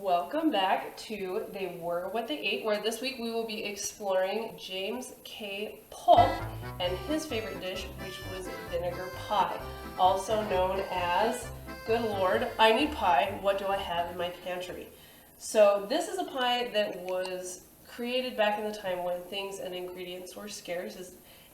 Welcome back to They Were What They Ate, where this week we will be exploring James K. Polk and his favorite dish, which was vinegar pie, also known as, good Lord, I need pie, what do I have in my pantry? So this is a pie that was created back in the time when things and ingredients were scarce.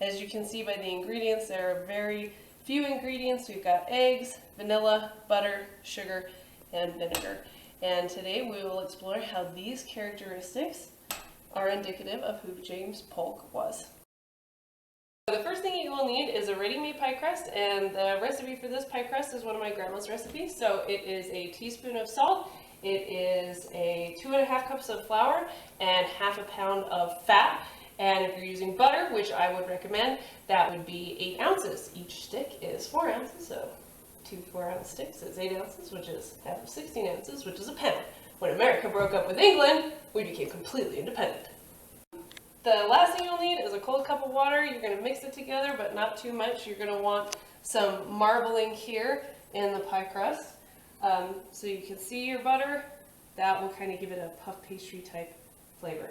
As you can see by the ingredients, there are very few ingredients. We've got eggs, vanilla, butter, sugar, and vinegar. And today we will explore how these characteristics are indicative of who James Polk was. The first thing you will need is a ready-made pie crust, and the recipe for this pie crust is one of my grandma's recipes. So it is a teaspoon of salt, it is 2.5 cups of flour, and half a pound of fat. And if you're using butter, which I would recommend, that would be 8 ounces. Each stick is 4 ounces, so 2 4-ounce sticks is 8 ounces, which is half of 16 ounces, which is a pound. When America broke up with England, we became completely independent. The last thing you'll need is a cold cup of water. You're going to mix it together, but not too much. You're going to want some marbling here in the pie crust. So you can see your butter. That will kind of give it a puff pastry type flavor.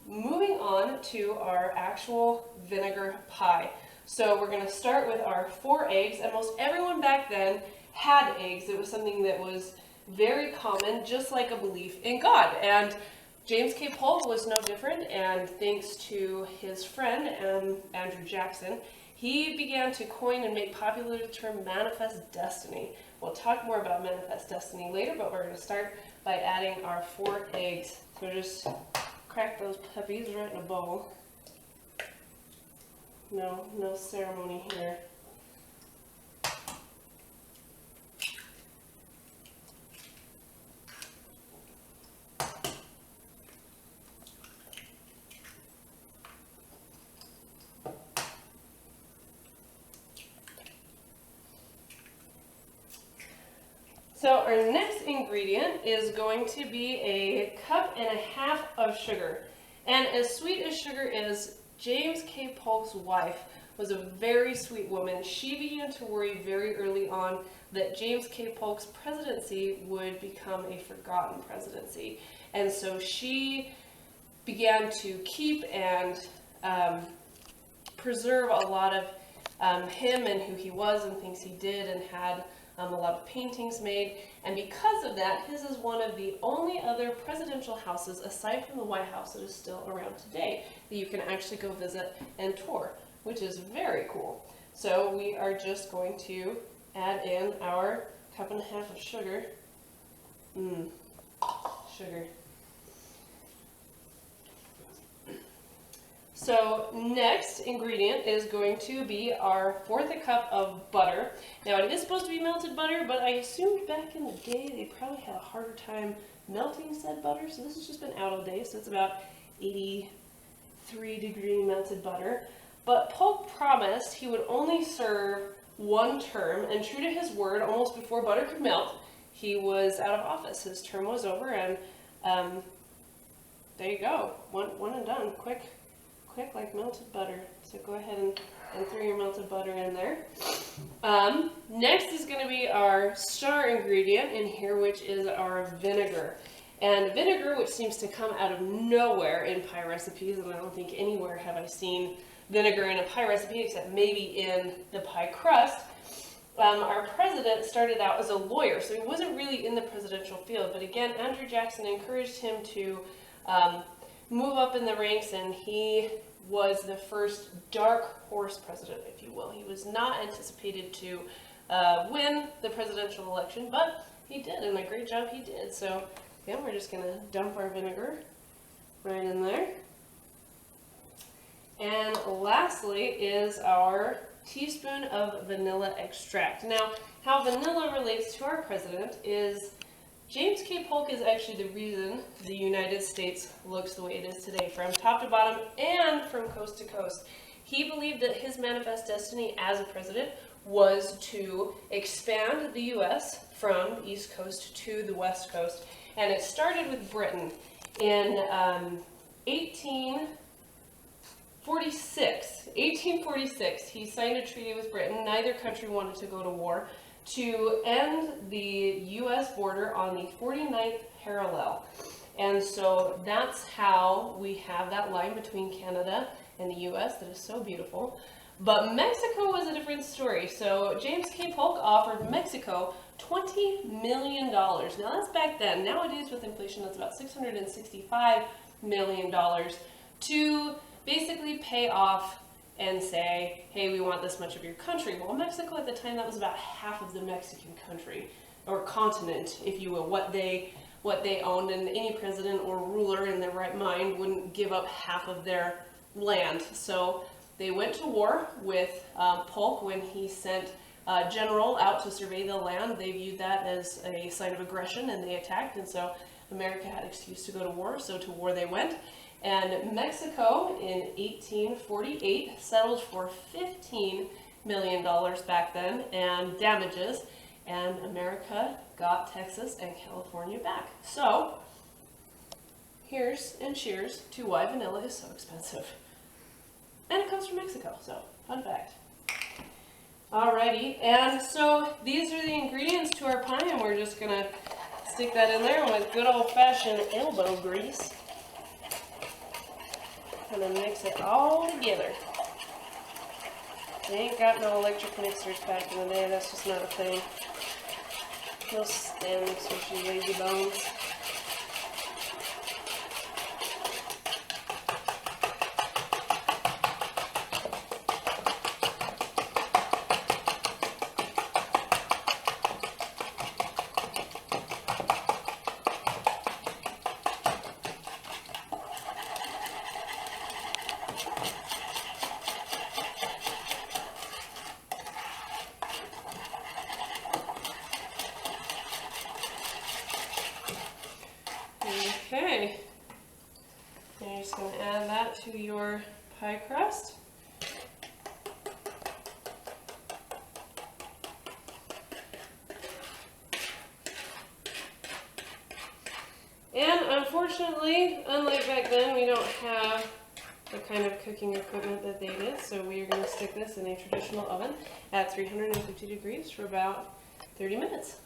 Moving on to our actual vinegar pie. So we're going to start with our 4 eggs, and most everyone back then had eggs. It was something that was very common, just like a belief in God. And James K. Polk was no different, and thanks to his friend, Andrew Jackson, he began to coin and make popular the term manifest destiny. We'll talk more about manifest destiny later, but we're going to start by adding our 4 eggs. So just crack those puppies right in a bowl. No ceremony here. So our next ingredient is going to be 1.5 cups of sugar. And as sweet as sugar is, James K. Polk's wife was a very sweet woman. She began to worry very early on that James K. Polk's presidency would become a forgotten presidency. And so she began to keep and preserve a lot of him and who he was and things he did, and had a lot of paintings made. And because of that, his is one of the only other presidential houses, aside from the White House, that is still around today, that you can actually go visit and tour, which is very cool. So we are just going to add in our 1.5 cups of sugar. Sugar. So next ingredient is going to be our 1/4 cup of butter. Now it is supposed to be melted butter, but I assumed back in the day they probably had a harder time melting said butter, so this has just been out all day, so it's about 83-degree melted butter. But Polk promised he would only serve 1 term, and true to his word, almost before butter could melt, he was out of office. His term was over, and there you go, one and done, quick like melted butter. So go ahead and throw your melted butter in there. Next is going to be our star ingredient in here, which is our vinegar. And vinegar, which seems to come out of nowhere in pie recipes, and I don't think anywhere have I seen vinegar in a pie recipe except maybe in the pie crust. Our president started out as a lawyer, so he wasn't really in the presidential field, but again, Andrew Jackson encouraged him to move up in the ranks, and he was the first dark horse president, if you will. He was not anticipated to win the presidential election, but he did, and a great job he did. So again, we're just going to dump our vinegar right in there. And lastly is our teaspoon of vanilla extract. Now, how vanilla relates to our president is James K. Polk is actually the reason the United States looks the way it is today, from top to bottom and from coast to coast. He believed that his manifest destiny as a president was to expand the U.S. from the East Coast to the West Coast. And it started with Britain. In 1846, he signed a treaty with Britain. Neither country wanted to go to war. to end the U.S. border on the 49th parallel. And so that's how we have that line between Canada and the U.S. that is so beautiful. But Mexico was a different story. So James K. Polk offered Mexico $20 million. Now that's back then. Nowadays with inflation, that's about $665 million to basically pay off and say, hey, we want this much of your country. Well, Mexico at the time, that was about half of the Mexican country, or continent, if you will, what they owned, and any president or ruler in their right mind wouldn't give up half of their land. So they went to war with Polk when he sent a general out to survey the land. They viewed that as a sign of aggression, and they attacked, and so America had an excuse to go to war, so to war they went. And Mexico in 1848 settled for $15 million back then and damages, and America got Texas and California back. So here's and cheers to why vanilla is so expensive. And it comes from Mexico, so fun fact. Alrighty, and so these are the ingredients to our pie, and we're just gonna stick that in there with good old-fashioned elbow grease. And then mix it all together. They ain't got no electric mixers back in the day, that's just not a thing. No stand mixers, you lazy bones. Okay, and you're just going to add that to your pie crust. And unfortunately, unlike back then, we don't have the kind of cooking equipment that they did, so we are going to stick this in a traditional oven at 350 degrees for about 30 minutes.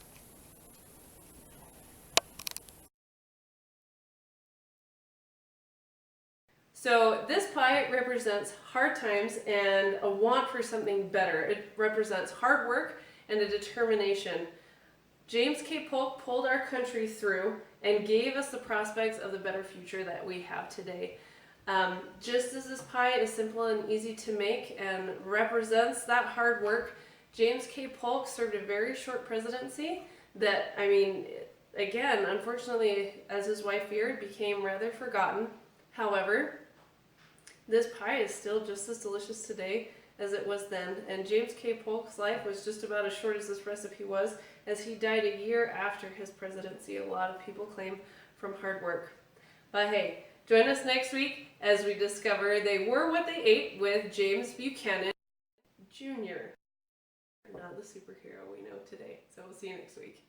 So this pie represents hard times and a want for something better. It represents hard work and a determination. James K. Polk pulled our country through and gave us the prospects of the better future that we have today. Just as this pie is simple and easy to make and represents that hard work, James K. Polk served a very short presidency that, I mean, again, unfortunately, as his wife feared, became rather forgotten. However, this pie is still just as delicious today as it was then, and James K. Polk's life was just about as short as this recipe was, as he died a year after his presidency, a lot of people claim, from hard work. But hey, join us next week as we discover they were what they ate with James Buchanan Jr., not the superhero we know today. So we'll see you next week.